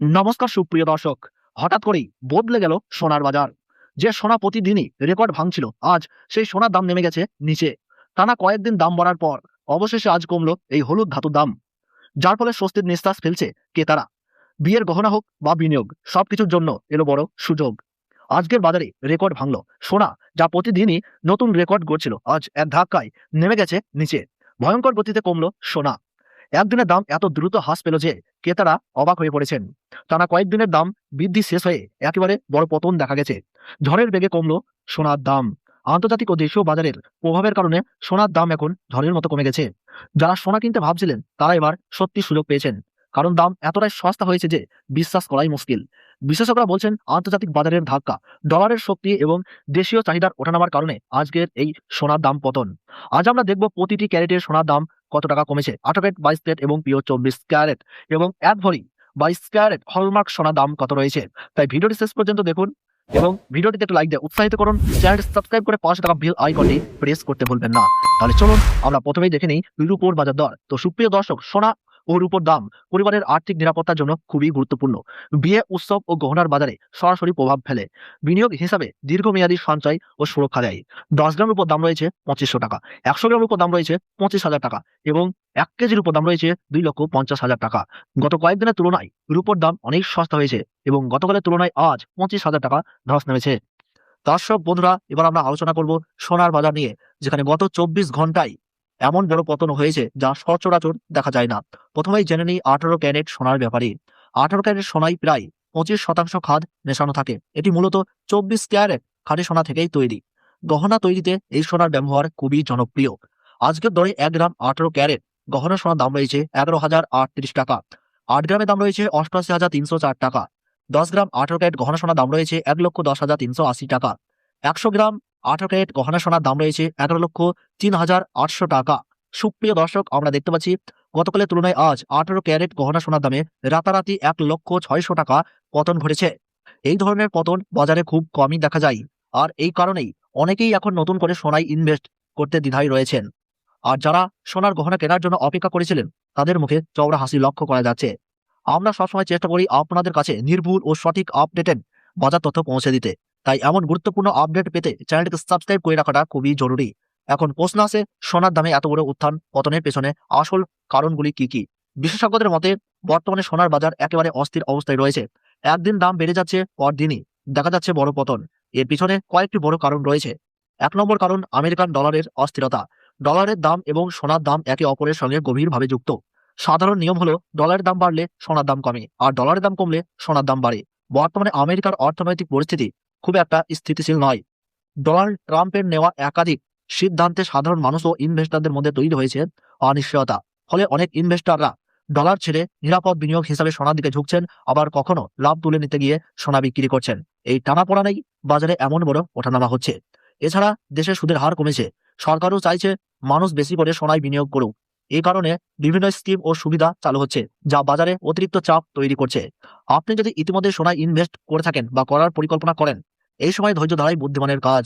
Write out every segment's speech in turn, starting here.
নমস্কার সুপ্রিয় দর্শক। হঠাৎ করেই বদলে গেল সোনার বাজার। যে সোনা প্রতিদিনই রেকর্ড ভাঙছিল, আজ সেই সোনার দাম নেমে গেছে নিচে। টানা কয়েকদিন দাম বাড়ার পর অবশেষে আজ কমলো এই হলুদ ধাতুর দাম, যার ফলে স্বস্তির নিঃশ্বাস ফেলছে ক্রেতারা। বিয়ের গহনা হোক বা বিনিয়োগ, সবকিছুর জন্য এলো বড় সুযোগ। আজকের বাজারে রেকর্ড ভাঙলো সোনা, যা প্রতিদিনই নতুন রেকর্ড গড়ছিল, আজ এক ধাক্কায় নেমে গেছে নিচে। ভয়ঙ্কর গতিতে কমলো সোনা। একদিনের দাম এত দ্রুত হ্রাস পেল যে ক্রেতারা অবাক হয়ে পড়েছেন। টানা কয়েকদিনের দাম বৃদ্ধি শেষ হয়ে একেবারে বড় পতন দেখা গেছে। ঝড়ের বেগে কমলো সোনার দাম। আন্তর্জাতিক ও দেশীয় বাজারের প্রভাবের কারণে সোনার দাম এখন ঝড়ের মতো কমে গেছে। যারা সোনা কিনতে ভাবছিলেন তারা এবার সত্যি সুযোগ পেয়েছেন, কারণ দাম এতটাই সস্তা হয়েছে যে বিশ্বাস করাই মুশকিল। বিশেষজ্ঞরা বলছেন আন্তর্জাতিক বাজারের ধাক্কা, ডলারের শক্তি এবং দেশীয় চাহিদার ওঠানামার কারণে আজকের এই সোনার দাম পতন। আজ আমরা দেখব প্রতিটি ক্যারেটের সোনার দাম কত টাকা কমেছে। 18 ক্যারেট, 22 ক্যারেট এবং পিওর 24 ক্যারেট এবং 1 ভরি 22 ক্যারেট হলমার্ক সোনার দাম কত রয়েছে। তাই ভিডিওটি শেষ পর্যন্ত দেখুন এবং ভিডিওটিতে একটু লাইক দিয়ে উৎসাহিত করুন। চ্যানেলটি সাবস্ক্রাইব করে পাশে থাকা বেল আইকনটি প্রেস করতে ভুলবেন না। তাহলে চলুন আমরা প্রথমেই দেখে নিই রূপোর বাজার দর। তো সুপ্রিয় দর্শক, সোনা ও রূপোর দাম পরিবারের আর্থিক নিরাপত্তার জন্য খুবই গুরুত্বপূর্ণ। বিয়ে, উৎসব ও গহনার বাজারে সরাসরি প্রভাব ফেলে। বিনিয়োগ হিসাবে দীর্ঘমেয়াদী সঞ্চয় ও সুরক্ষা দেয়। 10 গ্রামের উপর দাম রয়েছে 2500 টাকা, 100 গ্রামের উপর দাম রয়েছে 25,000 টাকা এবং 1 কেজির উপর দাম রয়েছে 2,50,000 টাকা। গত কয়েকদিনের তুলনায় রূপোর দাম অনেক সস্তা হয়েছে এবং গতকালের তুলনায় আজ 25,000 টাকা ধস নেমেছে। দর্শক বন্ধুরা, এবার আমরা আলোচনা করব সোনার বাজার নিয়ে, যেখানে গত 24 ঘন্টায় এমন বড় পতন হয়েছে যা সচরাচর দেখা যায় না। প্রথমেই জেনে নিই 18 ক্যারেট সোনার ব্যাপারে। 18 ক্যারেট সোনায় প্রায় 25% খাদ মেশানো থাকে। এটি মূলত 24 ক্যারেট খাঁটি সোনা থেকেই তৈরি। গহনা তৈরিতে এই সোনার ব্যবহার খুবই জনপ্রিয়। আজকের দরে 1 গ্রাম 18 ক্যারেট গহনা সোনার দাম রয়েছে 11,038 টাকা। 8 গ্রামের দাম রয়েছে 88,304 টাকা। 10 গ্রাম 18 ক্যারেট গহনা সোনার দাম রয়েছে 1,10,380 টাকা। 100 গ্রাম 18 ক্যারেট গহনা সোনার দাম রয়েছে 11,03,800 টাকা। সুপ্রিয় দর্শক, আমরা দেখতে পাচ্ছি গতকালের তুলনায় আজ 18 ক্যারেট গহনা সোনার দামে রাতারাতি 1,06,000 টাকা পতন ঘটেছে। এই ধরনের পতন বাজারে খুব কমই দেখা যায়, আর এই কারণেই অনেকেই এখন নতুন করে সোনায় ইনভেস্ট করতে দ্বিধায় রয়েছেন। আর যারা সোনার গহনা কেনার জন্য অপেক্ষা করেছিলেন তাদের মুখে চওড়া হাসি লক্ষ্য করা যাচ্ছে। আমরা সবসময় চেষ্টা করি আপনাদের কাছে নির্ভুল ও সঠিক আপডেটেড বাজার তথ্য পৌঁছে দিতে। তাই এমন গুরুত্বপূর্ণ আপডেট পেতে চ্যানেলটিকে সাবস্ক্রাইব করে রাখাটা খুবই জরুরি। এখন প্রশ্ন আসে, সোনার দামে এত বড় উত্থান পতনের পেছনে আসল কারণগুলি কি কি? বিশেষজ্ঞদের মতে বর্তমানে সোনার বাজার একেবারে অস্থির অবস্থায় রয়েছে। একদিন দাম বেড়ে যাচ্ছে, পরদিনই দেখা যাচ্ছে বড় পতন। এর পিছনে কয়েকটি বড় কারণ রয়েছে। 1 নম্বর কারণ আমেরিকান ডলারের অস্থিরতা। ডলারের দাম এবং সোনার দাম একে অপরের সঙ্গে গভীরভাবে যুক্ত। সাধারণ নিয়ম হলো ডলারের দাম বাড়লে সোনার দাম কমে, আর ডলারের দাম কমলে সোনার দাম বাড়ে। বর্তমানে আমেরিকার অর্থনৈতিক পরিস্থিতি খুব একটা স্থিতিশীল নয়। ডোনাল্ড ট্রাম্পের নেওয়া একাধিক সিদ্ধান্তে সাধারণ মানুষ ও ইনভেস্টরদের মধ্যে তৈরি হয়েছে অনিশ্চয়তা। ফলে অনেক ইনভেস্টররা ডলার ছেড়ে নিরাপদ বিনিয়োগ হিসাবে সোনার দিকে ঝুঁকছেন, আবার কখনো লাভ তুলে নিতে গিয়ে সোনা বিক্রি করছেন। এই টানাপোড়েনেই বাজারে এমন বড় ওঠানামা হচ্ছে। এছাড়া দেশে সুদের হার কমেছে, সরকারও চাইছে মানুষ বেশি করে সোনায় বিনিয়োগ করুক। এই কারণে বিভিন্ন স্কিম ও সুবিধা চালু হচ্ছে, যা বাজারে অতিরিক্ত চাপ তৈরি করছে। আপনি যদি ইতিমধ্যে সোনায় ইনভেস্ট করে থাকেন বা করার পরিকল্পনা করেন, এই সময় ধৈর্য ধরাই বুদ্ধিমানের কাজ।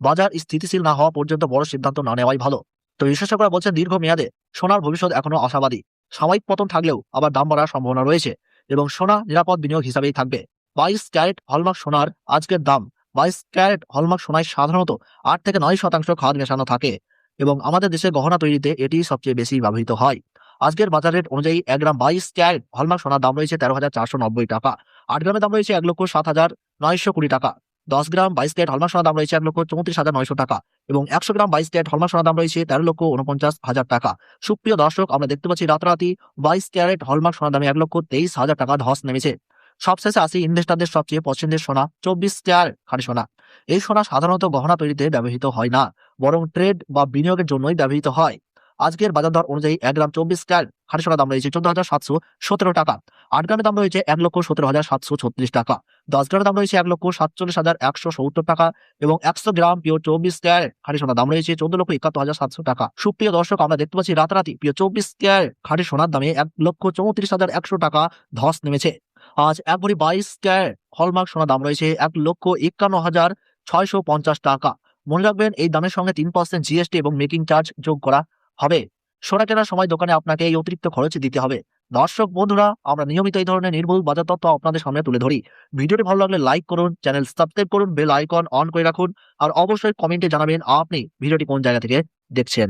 বাজার স্থিতিশীল না হওয়া পর্যন্ত বড় সিদ্ধান্ত না নেওয়াই ভালো। তো বিশেষজ্ঞরা বলছেন দীর্ঘমেয়াদে সোনার ভবিষ্যৎ এখনো আশাবাদী। সাময়িক পতন থাকলেও আবার দাম বাড়ার সম্ভাবনা রয়েছে এবং সোনা নিরাপদ বিনিয়োগ হিসাবেই থাকবে। 22 ক্যারেট হলমার্ক সোনার আজকের দাম। 22 ক্যারেট হলমার্ক সোনায় সাধারণত 8 থেকে 9% খাদ মেশানো থাকে এবং আমাদের দেশে গহনা তৈরিতে এটি সবচেয়ে বেশি ব্যবহৃত হয়। আজকের বাজার রেট অনুযায়ী 1 গ্রাম 22 ক্যারেট হলমার্ক সোনার দাম রয়েছে 13,490 টাকা। 8 গ্রামের দাম রয়েছে 1,07,920 টাকা। 10 গ্রাম 22 ক্যারেট হলমার্ক সোনার দাম রয়েছে 1,34,900 টাকা এবং 100 গ্রাম 22 ক্যারেট হলমার্ক সোনার দাম রয়েছে 13,49,000 টাকা। সুপ্রিয় দর্শক, আমরা দেখতে পাচ্ছি রাতারাতি 22 ক্যারেট হলমার্ক সোনার দামে 1,23,000 টাকা ধস নেমেছে। সবশেষে আসি ইনভেস্টরদের সবচেয়ে পছন্দের সোনা, 24 ক্যারেট খাঁটি সোনা। এই সোনা সাধারণত গহনা তৈরিতে ব্যবহৃত হয় না, বরং ট্রেড বা বিনিয়োগের জন্যই ব্যবহৃত হয়। আজকের বাজার দর অনুযায়ী 1 গ্রাম 24 ক্যারেট খাঁটি সোনার দাম রয়েছে 14,717 টাকা। 8 গ্রামের দাম রয়েছে 1,17,736 টাকা। 10 গ্রামের দাম রয়েছে 1,47,170 টাকা এবং 100 গ্রাম পিওর 24 ক্যারেট খাঁটি সোনার দাম রয়েছে 14,71,700 টাকা। সুপ্রিয় দর্শক, আমরা দেখতে পাচ্ছি রাতারাতি পিওর 24 ক্যারেট খাঁটি সোনার দামে 1,34,100 টাকা ধস নেমেছে। আজ 1 ভরি 22 ক্যারেট হলমার্ক সোনার দাম রয়েছে 1,51,650 টাকা। মনে রাখবেন, এই দামের সঙ্গে 3% জিএসটি এবং মেকিং চার্জ যোগ করা হবে। সোনা কেনার সময় দোকানে আপনাকে এই অতিরিক্ত খরচ দিতে হবে। দর্শক বন্ধুরা, আমরা নিয়মিত এই ধরনের নির্ভুল বাজার তথ্য আপনাদের সামনে তুলে ধরি। ভিডিওটি ভালো লাগলে লাইক করুন, চ্যানেল সাবস্ক্রাইব করুন, বেল আইকন অন করে রাখুন আর অবশ্যই কমেন্টে জানাবেন আপনি ভিডিওটি কোন জায়গা থেকে দেখছেন।